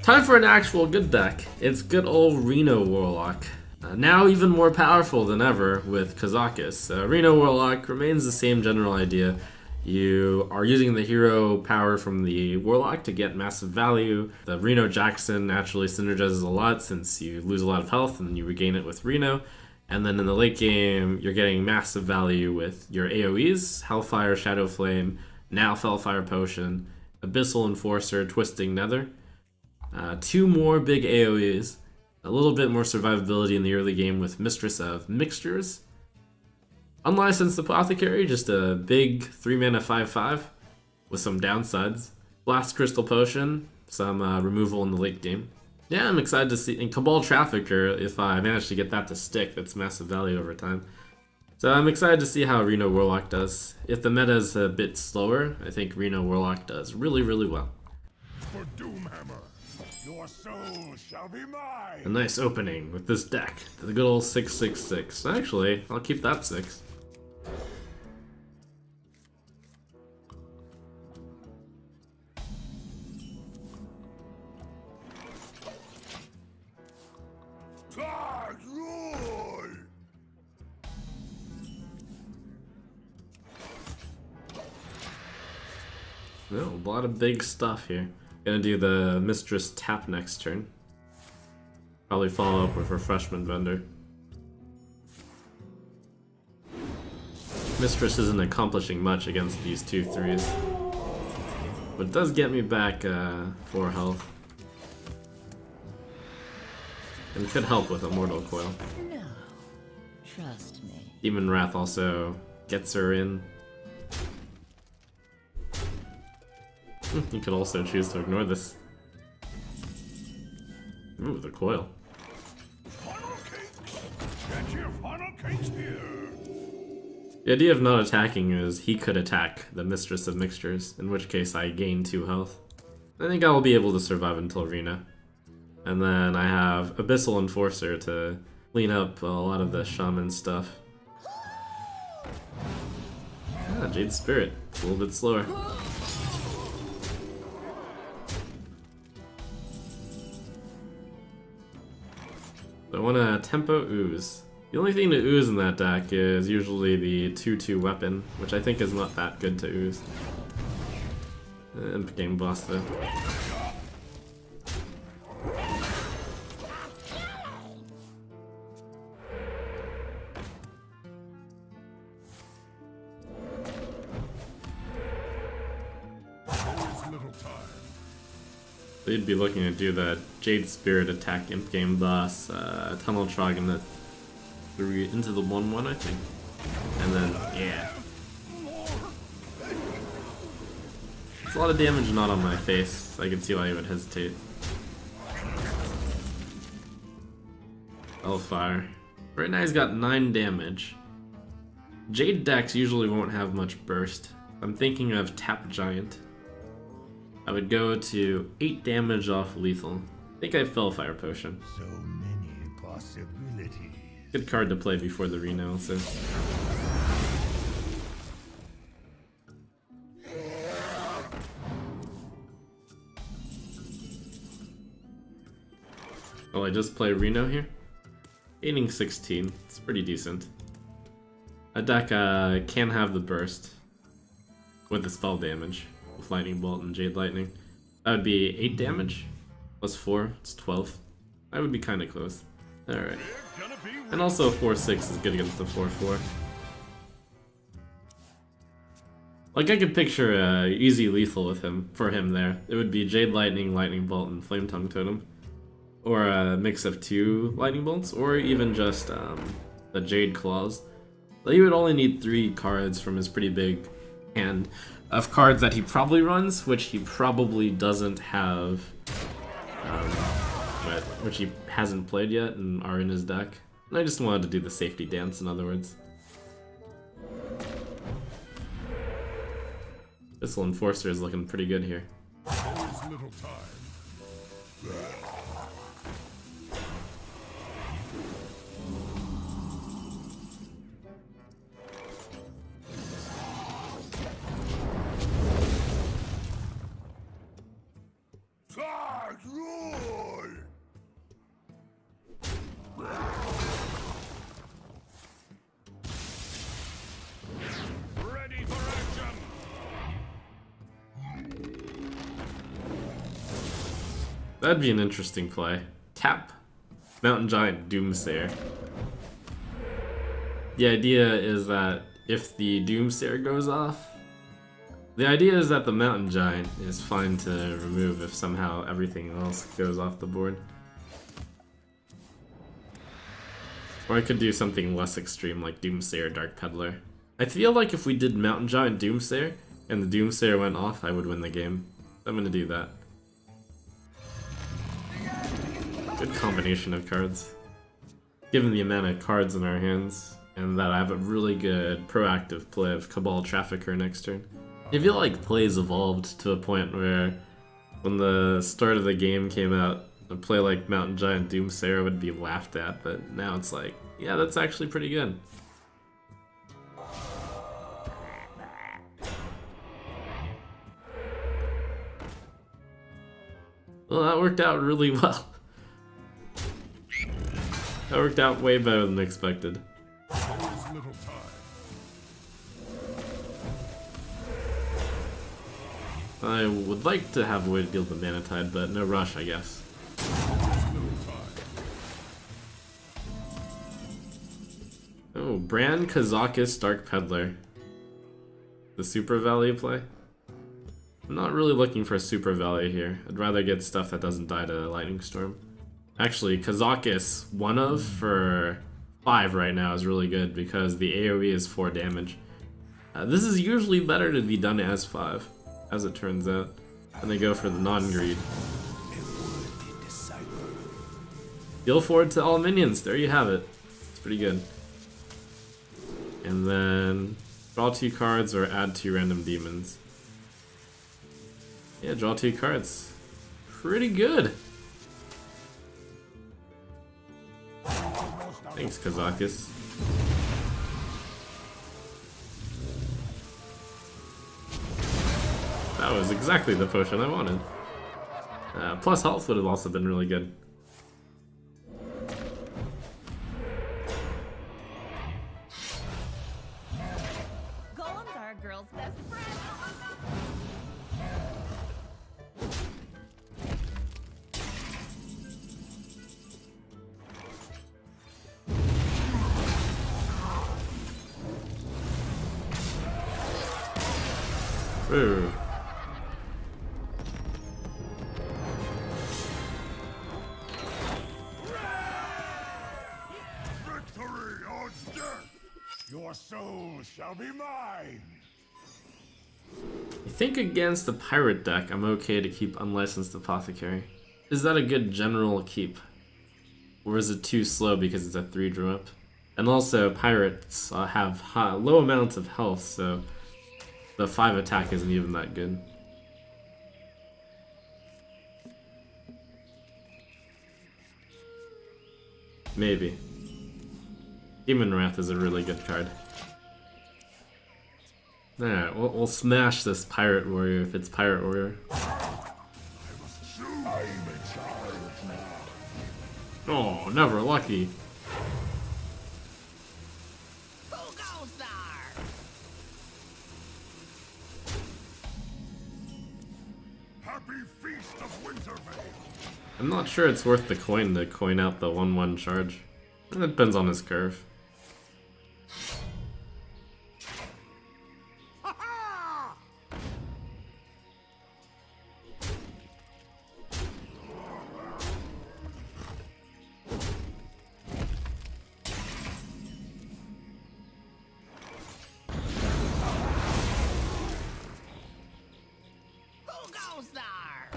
Time for an actual good deck. It's good old Reno Warlock. Now even more powerful than ever with Kazakis. Reno Warlock remains the same general idea. You are using the hero power from the Warlock to get massive value. The Reno Jackson naturally synergizes a lot since you lose a lot of health and then you regain it with Reno. And then in the late game, you're getting massive value with your AoEs, Hellfire, Shadow Flame, now Fellfire Potion, Abyssal Enforcer, Twisting Nether. Two more big AoEs, a little bit more survivability in the early game with Mistress of Mixtures. Unlicensed Apothecary, just a big 3-mana 5/5 with some downsides. Blast Crystal Potion, some removal in the late game. Yeah, I'm excited to see, and Cabal Trafficker, if I manage to get that to stick, that's massive value over time. So I'm excited to see how Reno Warlock does. If the meta is a bit slower, I think Reno Warlock does really, really well. For Doomhammer, your soul shall be mine. A nice opening with this deck, the good old 666. Actually, I'll keep that 6. No, a lot of big stuff here. Gonna do the Mistress tap next turn. Probably follow up with Refreshment Vendor. Mistress isn't accomplishing much against these 2/3s. But it does get me back 4 health. And could help with a Mortal Coil. No, trust me. Demon Wrath also gets her in. You could also choose to ignore this. Ooh, the coil. Funnel cakes. Get your funnel cakes here. The idea of not attacking is he could attack the Mistress of Mixtures, in which case I gain 2 health. I think I will be able to survive until Reno. And then I have Abyssal Enforcer to clean up a lot of the Shaman stuff. Ah, Jade Spirit. It's a little bit slower. I want to Tempo Ooze. The only thing to ooze in that deck is usually the 2/2 weapon, which I think is not that good to ooze. Imp game boss though. So you'd be looking to do the Jade Spirit attack Imp game boss, Tunnel Trog into the 1/1 I think. And then, yeah. It's a lot of damage not on my face, I can see why you would hesitate. Hellfire. Right now he's got 9 damage. Jade decks usually won't have much burst. I'm thinking of Tap Giant. I would go to 8 damage off lethal. I think I Fellfire Potion. So many possibilities. Good card to play before the Reno, so. Well, I just play Reno here. Gaining 16, it's pretty decent. A deck can have the burst with the spell damage. With Lightning Bolt and Jade Lightning. That would be 8 damage, plus 4, it's 12. That would be kinda close. Alright. And also 4/6 is good against the 4/4. Like I could picture easy lethal with him, for him there. It would be Jade Lightning, Lightning Bolt, and Flame Tongue Totem. Or a mix of 2 Lightning Bolts, or even just the Jade Claws. But he would only need 3 cards from his pretty big hand of cards that he probably runs, which he probably doesn't have, but which he hasn't played yet and are in his deck. And I just wanted to do the safety dance, in other words. Abyssal Enforcer is looking pretty good here. There's little time. Roar! Ready for action! That'd be an interesting play. Tap Mountain Giant Doomsayer. The idea is that if the Doomsayer goes off, the idea is that the Mountain Giant is fine to remove if somehow everything else goes off the board. Or I could do something less extreme like Doomsayer Dark Peddler. I feel like if we did Mountain Giant Doomsayer and the Doomsayer went off, I would win the game. I'm gonna do that. Good combination of cards. Given the amount of cards in our hands, and that I have a really good proactive play of Cabal Trafficker next turn. I feel like plays evolved to a point where when the start of the game came out, a play like Mountain Giant Doomsayer would be laughed at, but now it's like, yeah, that's actually pretty good. Well, that worked out really well. That worked out way better than expected. Little time. I would like to have a way to deal with the Mana Tide, but no rush, I guess. Oh, Bran Kazakis Dark Peddler. The super value play? I'm not really looking for a super value here. I'd rather get stuff that doesn't die to Lightning Storm. Actually, Kazakis 1 of for 5 right now is really good because the AoE is 4 damage. This is usually better to be done as 5, as it turns out. And they go for the non-greed. Deal forward to all minions, there you have it. It's pretty good. And then draw 2 cards or add 2 random demons. Yeah, draw 2 cards. Pretty good. Thanks, Kazakis. That was exactly the potion I wanted. Plus health would have also been really good. Golems are a girl's best friend. Ooh. Victory or death! Your soul shall be mine! I think against the pirate deck, I'm okay to keep Unlicensed Apothecary. Is that a good general keep? Or is it too slow because it's a 3 drum up? And also, pirates have low amounts of health, so the 5 attack isn't even that good. Maybe. Demon Wrath is a really good card. Alright, we'll smash this Pirate Warrior if it's Pirate Warrior. Oh, never lucky. Who goes there? Happy Feast of Winterveil! I'm not sure it's worth the coin to coin out the 1/1 charge. It depends on his curve. Who goes there?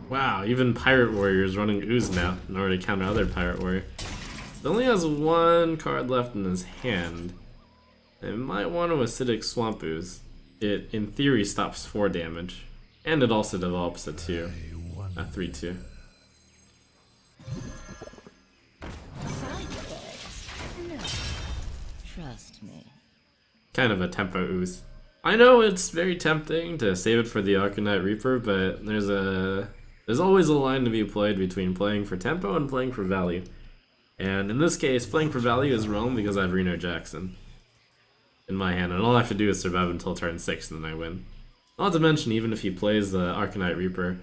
Wow, even Pirate Warrior is running Ooze now in order to counter other Pirate Warrior. He only has 1 card left in his hand. It might want to Acidic Swamp Ooze. It, in theory, stops 4 damage. And it also develops a 2. A 3/2. Side effects? No. Trust me. Kind of a tempo Ooze. I know it's very tempting to save it for the Arcanite Reaper, but there's always a line to be played between playing for tempo and playing for value. And in this case, playing for value is wrong because I have Reno Jackson in my hand, and all I have to do is survive until turn 6 and then I win. Not to mention, even if he plays the Arcanite Reaper,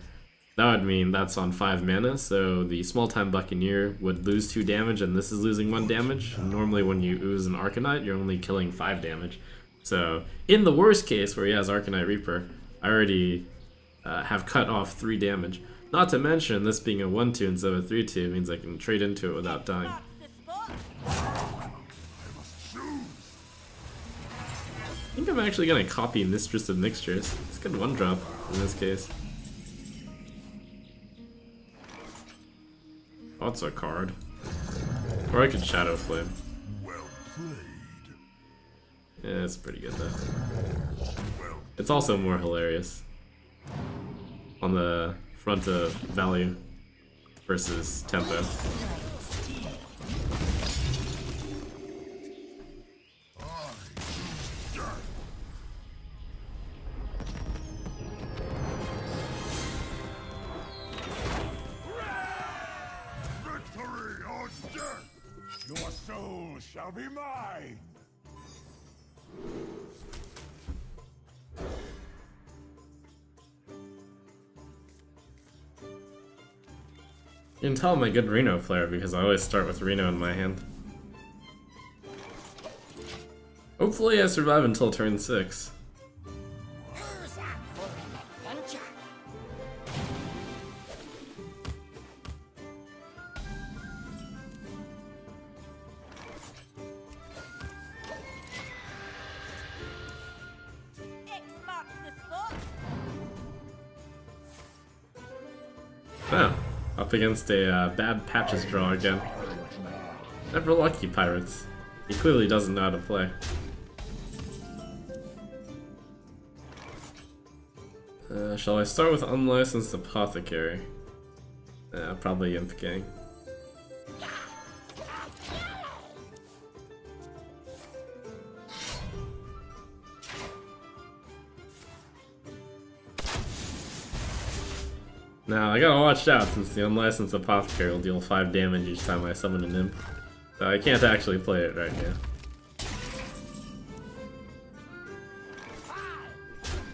that would mean that's on 5 mana, so the Small-Time Buccaneer would lose 2 damage and this is losing 1 damage. Normally when you ooze an Arcanite, you're only killing 5 damage. So, in the worst case where he has Arcanite Reaper, I already have cut off 3 damage. Not to mention, this being a 1-2 instead of a 3-2 means I can trade into it without dying. I think I'm actually going to copy Mistress of Mixtures. It's a good 1-drop in this case. That's a card. Or I could Shadow Flame. Yeah, it's pretty good though. It's also more hilarious on the front of value versus tempo. Victory or death! Your soul shall be mine! You can tell I'm a good Reno player because I always start with Reno in my hand. Hopefully I survive until turn 6. Who's up for an adventure? X marks the spot. Oh, up against a bad Patches draw again. Never lucky, Pirates. He clearly doesn't know how to play. Shall I start with Unlicensed Apothecary? Probably Imp Gang. Now, I gotta watch out since the Unlicensed Apothecary will deal 5 damage each time I summon an Imp. So I can't actually play it right now.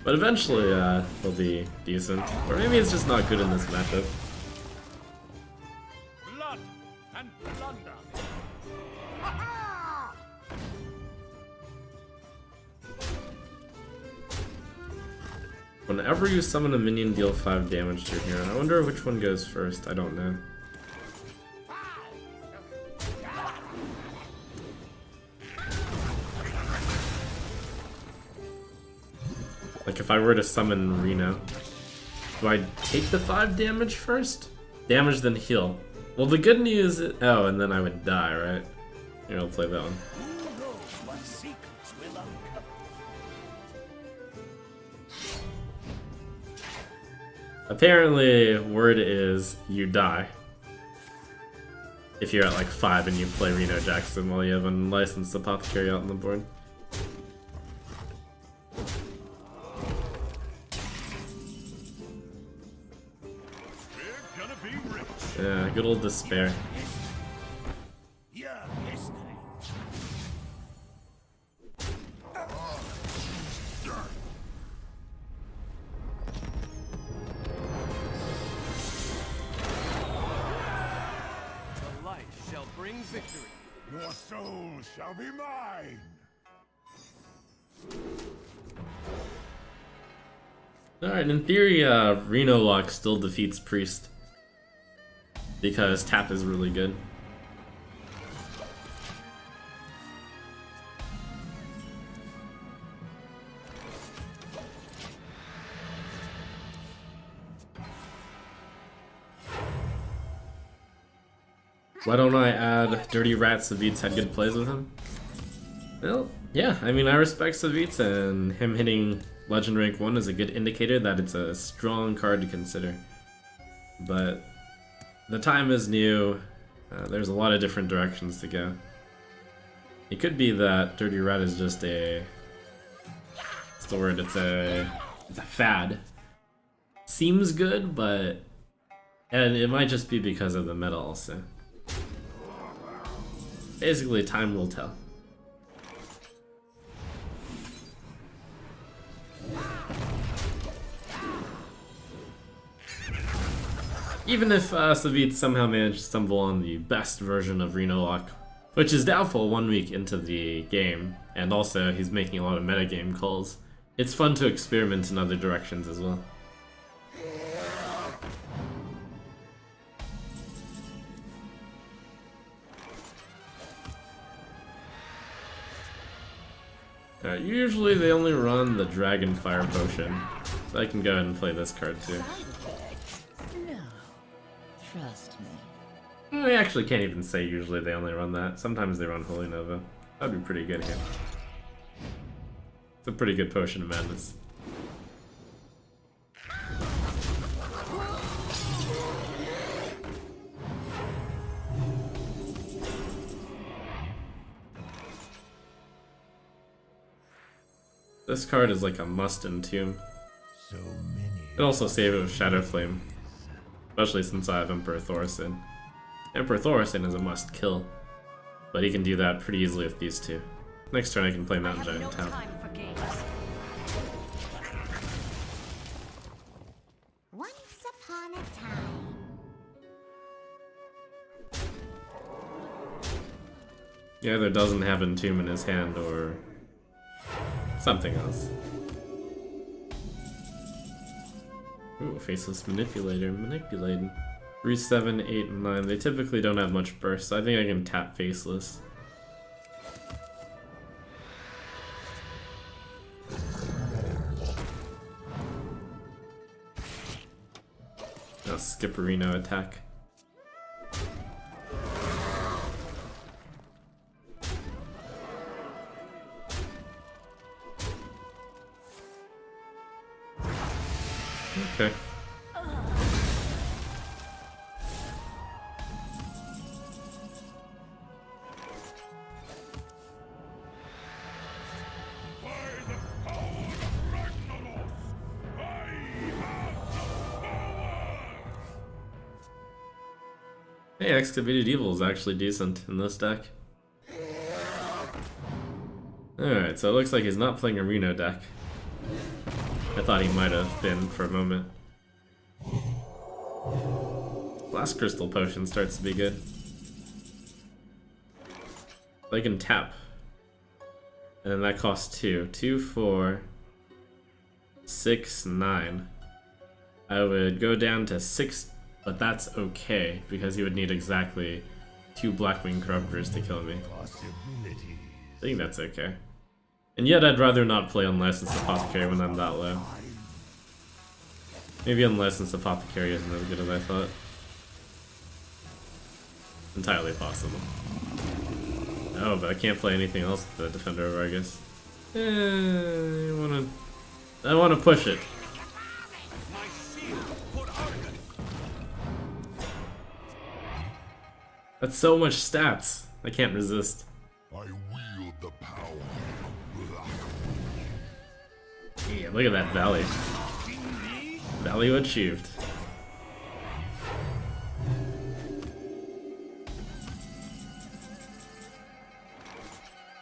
But eventually, it'll be decent. Or maybe it's just not good in this matchup. Blood and plunder! Whenever you summon a minion, deal 5 damage to your hero. I wonder which one goes first. I don't know. Like if I were to summon Reno, do I take the 5 damage first? Damage then heal. Well, the good news is, oh, and then I would die, right? Here, I'll play that one. Who knows what secrets will uncover? Apparently, word is you die if you're at like 5 and you play Reno Jackson while you have an Unlicensed Apothecary out on the board. We're gonna be rich! Yeah, good old Despair. Your history! The light shall bring victory. Your soul shall be mine! Alright, in theory, Reno Lock still defeats Priest. Because tap is really good. Why don't I add Dirty Rat? Savitz had good plays with him. Well, yeah, I mean, I respect Savitz, and him hitting Legend Rank 1 is a good indicator that it's a strong card to consider. But the time is new, there's a lot of different directions to go. It could be that Dirty Rat is just a what's the word? It's a fad. Seems good, but and it might just be because of the meta also. Basically, time will tell. Even if Savit somehow managed to stumble on the best version of Reno Lock, which is doubtful 1 week into the game, and also he's making a lot of metagame calls, it's fun to experiment in other directions as well. Usually they only run the Dragon Fire Potion, so I can go ahead and play this card too. No. Trust me. I actually can't even say usually they only run that. Sometimes they run Holy Nova. That'd be pretty good here. It's a pretty good Potion of Madness. This card is like a must entomb. So many. You can also save it with Shadow Flame, especially since I have Emperor Thorson. Emperor Thorson is a must kill, but he can do that pretty easily with these two. Next turn I can play Mountain Giant Town. Once upon a time. He either doesn't have Entomb in his hand or something else. Ooh, Faceless Manipulator, manipulating. 3, 7, 8, and 9. They typically don't have much burst, so I think I can tap Faceless. I'll skip a Reno attack. Okay. Hey, Excavated Evil is actually decent in this deck. Alright, so it looks like he's not playing a Reno deck. I thought he might have been for a moment. Blast Crystal Potion starts to be good. I can tap. And then that costs 2. 2, 4, 6, 9. I would go down to 6, but that's okay, because he would need exactly 2 Blackwing Corruptors to kill me. I think that's okay. And yet I'd rather not play Unlicensed Apothecary when I'm that low. Maybe Unlicensed Apothecary isn't as good as I thought. Entirely possible. Oh, but I can't play anything else with the Defender of Argus. I wanna push it. That's so much stats. I can't resist. I wield the power. Yeah, look at that Valley. Value achieved.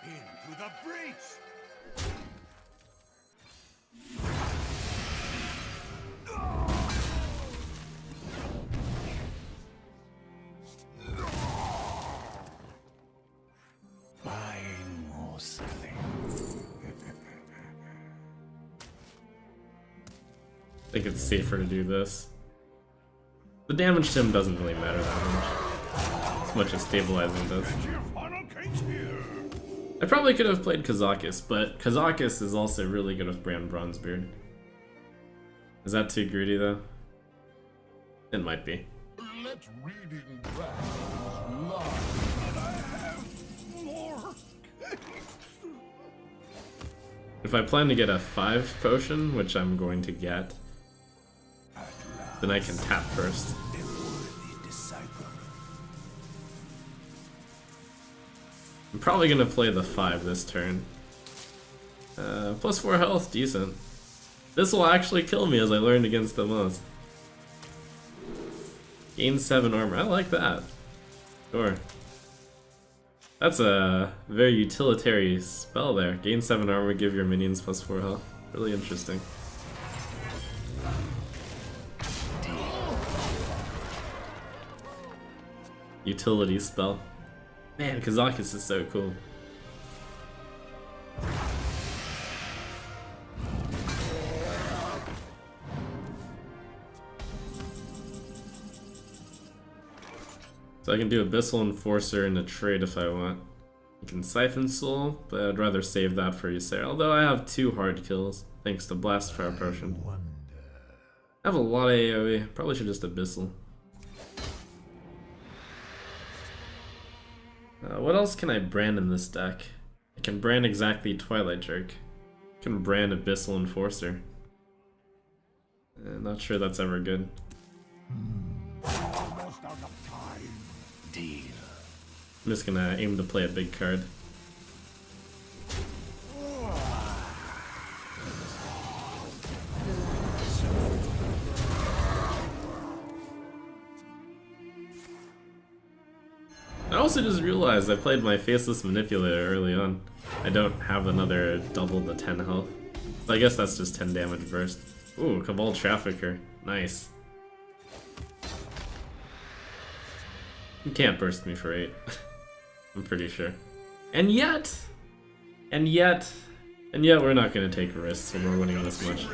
Into the breach. Buying or selling. I think it's safer to do this. The damage to him doesn't really matter that much as stabilizing does. I probably could have played Kazakis, but Kazakis is also really good with Brand Bronzebeard. Is that too greedy though? It might be. Let reading dragons lie. But I have more. If I plan to get a 5 potion, which I'm going to get, then I can tap first. I'm probably gonna play the 5 this turn. Plus 4 health, decent. This will actually kill me as I learned against the most. Gain 7 armor, I like that. Sure. That's a very utilitarian spell there. Gain 7 armor, give your minions plus 4 health. Really interesting. Utility spell. Man, Kazakus is so cool. So I can do Abyssal Enforcer and a trade if I want. I can Siphon Soul, but I'd rather save that for Ysera. Although I have 2 hard kills, thanks to Blast Fire Potion. I have a lot of AoE, probably should just Abyssal. What else can I brand in this deck? I can brand exactly Twilight Jerk. I can brand Abyssal Enforcer. Not sure that's ever good. Almost out of time. Deal. I'm just gonna aim to play a big card. I also just realized I played my Faceless Manipulator early on. I don't have another double the 10 health. So I guess that's just 10 damage burst. Ooh, Cabal Trafficker. Nice. You can't burst me for 8. I'm pretty sure. And yet, we're not gonna take risks when we're winning this much.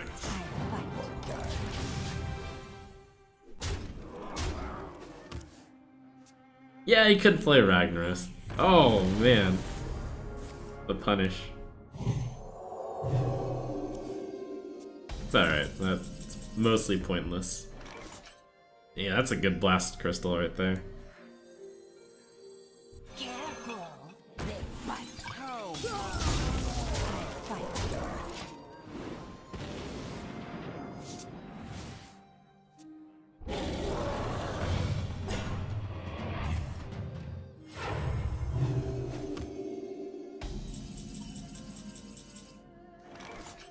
Yeah, he could play Ragnaros. Oh man. The punish. It's alright, that's mostly pointless. Yeah, that's a good blast crystal right there. Careful. They bite.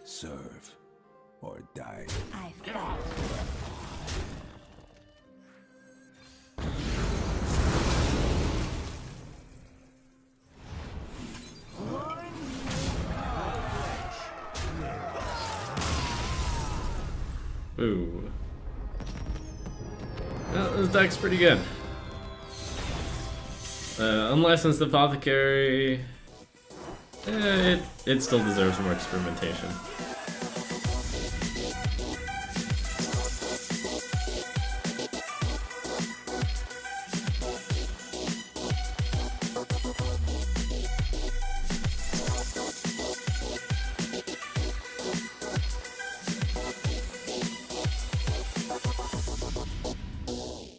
Serve or die. I fight. Ooh. Well, this deck's pretty good. Unlicensed Apothecary. It still deserves more experimentation.